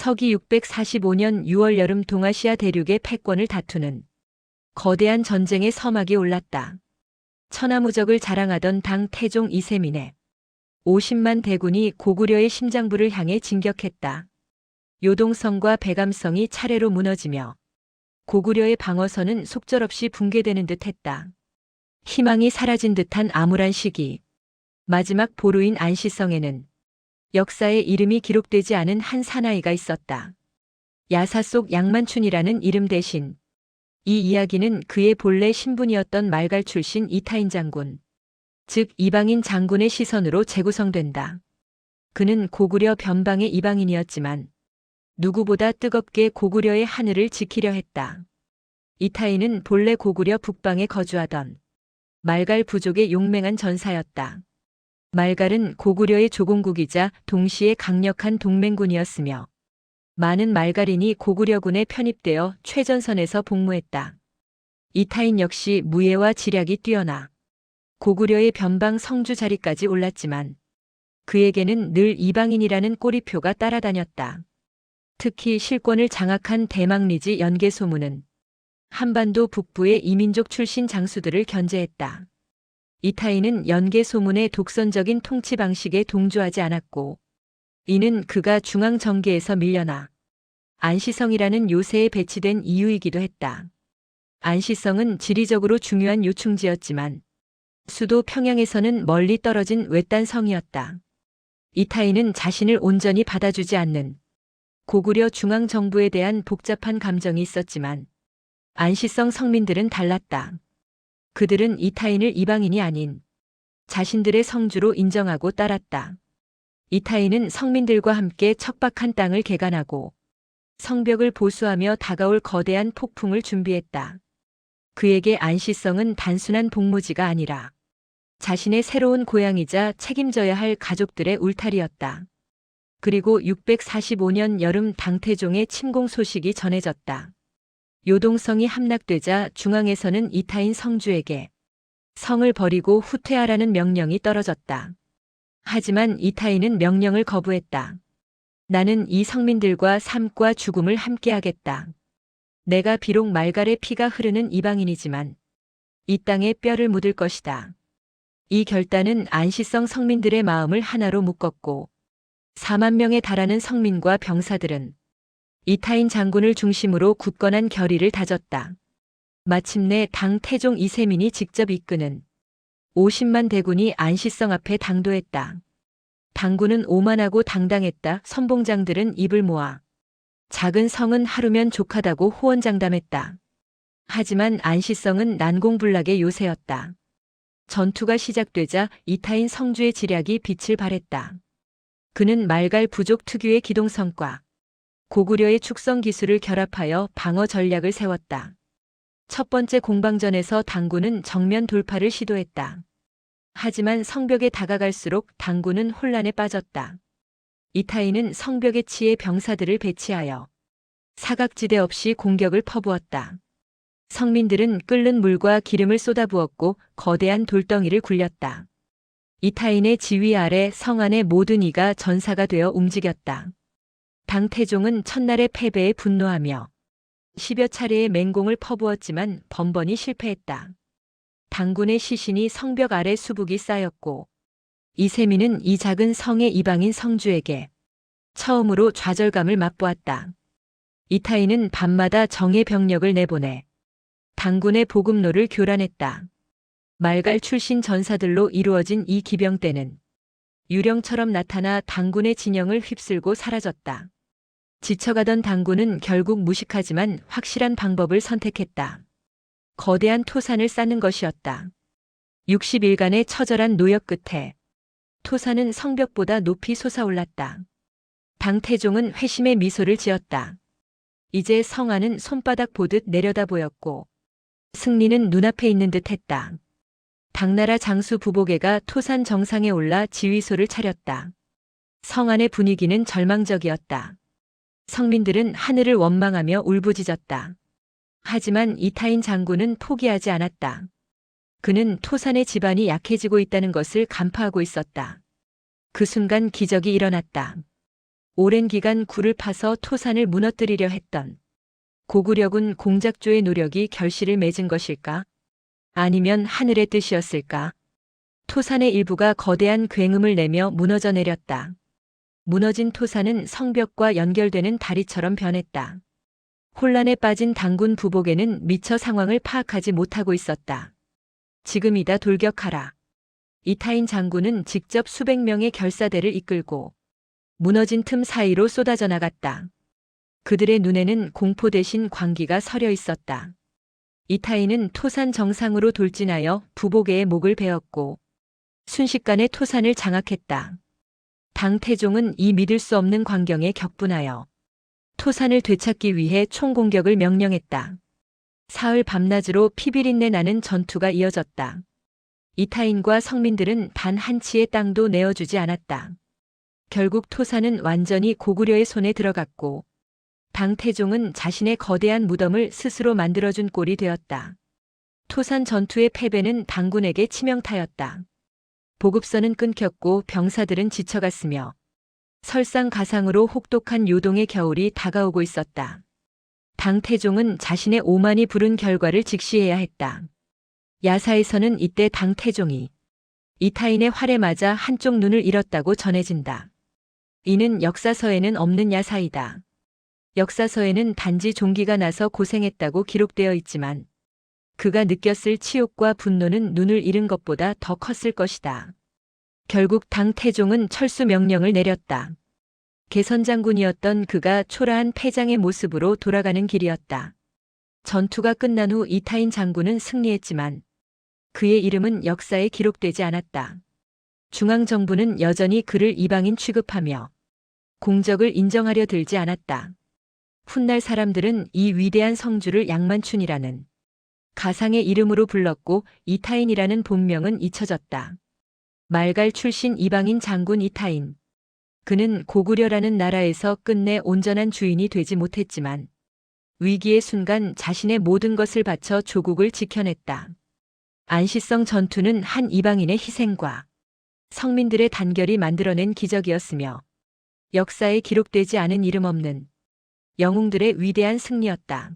서기 645년 6월 여름 동아시아 대륙의 패권을 다투는 거대한 전쟁의 서막이 올랐다. 천하무적을 자랑하던 당 태종 이세민의 50만 대군이 고구려의 심장부를 향해 진격했다. 요동성과 백암성이 차례로 무너지며 고구려의 방어선은 속절없이 붕괴되는 듯했다. 희망이 사라진 듯한 암울한 시기. 마지막 보루인 안시성에는 역사에 이름이 기록되지 않은 한 사나이가 있었다. 야사 속 양만춘이라는 이름 대신 이 이야기는 그의 본래 신분이었던 말갈 출신 이타인 장군, 즉 이방인 장군의 시선으로 재구성된다. 그는 고구려 변방의 이방인이었지만 누구보다 뜨겁게 고구려의 하늘을 지키려 했다. 이타인은 본래 고구려 북방에 거주하던 말갈 부족의 용맹한 전사였다. 말갈은 고구려의 조공국이자 동시에 강력한 동맹군이었으며 많은 말갈인이 고구려군에 편입되어 최전선에서 복무했다. 이타인 역시 무예와 지략이 뛰어나 고구려의 변방 성주 자리까지 올랐지만 그에게는 늘 이방인이라는 꼬리표가 따라다녔다. 특히 실권을 장악한 대망리지 연개소문은 한반도 북부의 이민족 출신 장수들을 견제했다. 이타인은 연개소문의 독선적인 통치 방식에 동조하지 않았고 이는 그가 중앙정계에서 밀려나 안시성이라는 요새에 배치된 이유이기도 했다. 안시성은 지리적으로 중요한 요충지였지만 수도 평양에서는 멀리 떨어진 외딴 성이었다. 이타인은 자신을 온전히 받아주지 않는 고구려 중앙정부에 대한 복잡한 감정이 있었지만 안시성 성민들은 달랐다. 그들은 이타인을 이방인이 아닌 자신들의 성주로 인정하고 따랐다. 이타인은 성민들과 함께 척박한 땅을 개간하고 성벽을 보수하며 다가올 거대한 폭풍을 준비했다. 그에게 안시성은 단순한 복무지가 아니라 자신의 새로운 고향이자 책임져야 할 가족들의 울타리였다. 그리고 645년 여름 당태종의 침공 소식이 전해졌다. 요동성이 함락되자 중앙에서는 이타인 성주에게 성을 버리고 후퇴하라는 명령이 떨어졌다. 하지만 이타인은 명령을 거부했다. 나는 이 성민들과 삶과 죽음을 함께하겠다. 내가 비록 말갈의 피가 흐르는 이방인이지만 이 땅에 뼈를 묻을 것이다. 이 결단은 안시성 성민들의 마음을 하나로 묶었고 4만 명에 달하는 성민과 병사들은 이타인 장군을 중심으로 굳건한 결의를 다졌다. 마침내 당 태종 이세민이 직접 이끄는 50만 대군이 안시성 앞에 당도했다. 당군은 오만하고 당당했다. 선봉장들은 입을 모아 작은 성은 하루면 족하다고 호언장담했다. 하지만 안시성은 난공불락의 요새였다. 전투가 시작되자 이타인 성주의 지략이 빛을 발했다. 그는 말갈 부족 특유의 기동성과 고구려의 축성 기술을 결합하여 방어 전략을 세웠다. 첫 번째 공방전에서 당군은 정면 돌파를 시도했다. 하지만 성벽에 다가갈수록 당군은 혼란에 빠졌다. 이타인은 성벽에 치해 병사들을 배치하여 사각지대 없이 공격을 퍼부었다. 성민들은 끓는 물과 기름을 쏟아부었고 거대한 돌덩이를 굴렸다. 이타인의 지휘 아래 성 안의 모든 이가 전사가 되어 움직였다. 당태종은 첫날의 패배에 분노하며 10여 차례의 맹공을 퍼부었지만 번번이 실패했다. 당군의 시신이 성벽 아래 수북이 쌓였고 이세민은 이 작은 성의 이방인 성주에게 처음으로 좌절감을 맛보았다. 이타인은 밤마다 정예 병력을 내보내 당군의 보급로를 교란했다. 말갈 출신 전사들로 이루어진 이 기병대는 유령처럼 나타나 당군의 진영을 휩쓸고 사라졌다. 지쳐가던 당군은 결국 무식하지만 확실한 방법을 선택했다. 거대한 토산을 쌓는 것이었다. 60일간의 처절한 노역 끝에 토산은 성벽보다 높이 솟아올랐다. 당태종은 회심의 미소를 지었다. 이제 성 안은 손바닥 보듯 내려다 보였고 승리는 눈앞에 있는 듯했다. 당나라 장수 부보개가 토산 정상에 올라 지휘소를 차렸다. 성 안의 분위기는 절망적이었다. 성민들은 하늘을 원망하며 울부짖었다. 하지만 이타인 장군은 포기하지 않았다. 그는 토산의 지반이 약해지고 있다는 것을 간파하고 있었다. 그 순간 기적이 일어났다. 오랜 기간 굴을 파서 토산을 무너뜨리려 했던 고구려군 공작조의 노력이 결실을 맺은 것일까? 아니면 하늘의 뜻이었을까? 토산의 일부가 거대한 굉음을 내며 무너져 내렸다. 무너진 토산은 성벽과 연결되는 다리처럼 변했다. 혼란에 빠진 당군 부복에는 미처 상황을 파악하지 못하고 있었다. 지금이다 돌격하라. 이타인 장군은 직접 수백 명의 결사대를 이끌고 무너진 틈 사이로 쏟아져 나갔다. 그들의 눈에는 공포 대신 광기가 서려 있었다. 이타인은 토산 정상으로 돌진하여 부복의 목을 베었고 순식간에 토산을 장악했다. 당태종은 이 믿을 수 없는 광경에 격분하여 토산을 되찾기 위해 총공격을 명령했다. 사흘 밤낮으로 피비린내 나는 전투가 이어졌다. 이타인과 성민들은 단 한 치의 땅도 내어주지 않았다. 결국 토산은 완전히 고구려의 손에 들어갔고 당태종은 자신의 거대한 무덤을 스스로 만들어준 꼴이 되었다. 토산 전투의 패배는 당군에게 치명타였다. 보급선은 끊겼고 병사들은 지쳐갔으며 설상가상으로 혹독한 요동의 겨울이 다가오고 있었다. 당태종은 자신의 오만이 부른 결과를 직시해야 했다. 야사에서는 이때 당태종이 이타인의 활에 맞아 한쪽 눈을 잃었다고 전해진다. 이는 역사서에는 없는 야사이다. 역사서에는 단지 종기가 나서 고생했다고 기록되어 있지만 그가 느꼈을 치욕과 분노는 눈을 잃은 것보다 더 컸을 것이다. 결국 당태종은 철수 명령을 내렸다. 개선장군이었던 그가 초라한 패장의 모습으로 돌아가는 길이었다. 전투가 끝난 후 이타인 장군은 승리했지만 그의 이름은 역사에 기록되지 않았다. 중앙정부는 여전히 그를 이방인 취급하며 공적을 인정하려 들지 않았다. 훗날 사람들은 이 위대한 성주를 양만춘이라는 가상의 이름으로 불렀고 이타인이라는 본명은 잊혀졌다. 말갈 출신 이방인 장군 이타인. 그는 고구려라는 나라에서 끝내 온전한 주인이 되지 못했지만 위기의 순간 자신의 모든 것을 바쳐 조국을 지켜냈다. 안시성 전투는 한 이방인의 희생과 성민들의 단결이 만들어낸 기적이었으며 역사에 기록되지 않은 이름 없는 영웅들의 위대한 승리였다.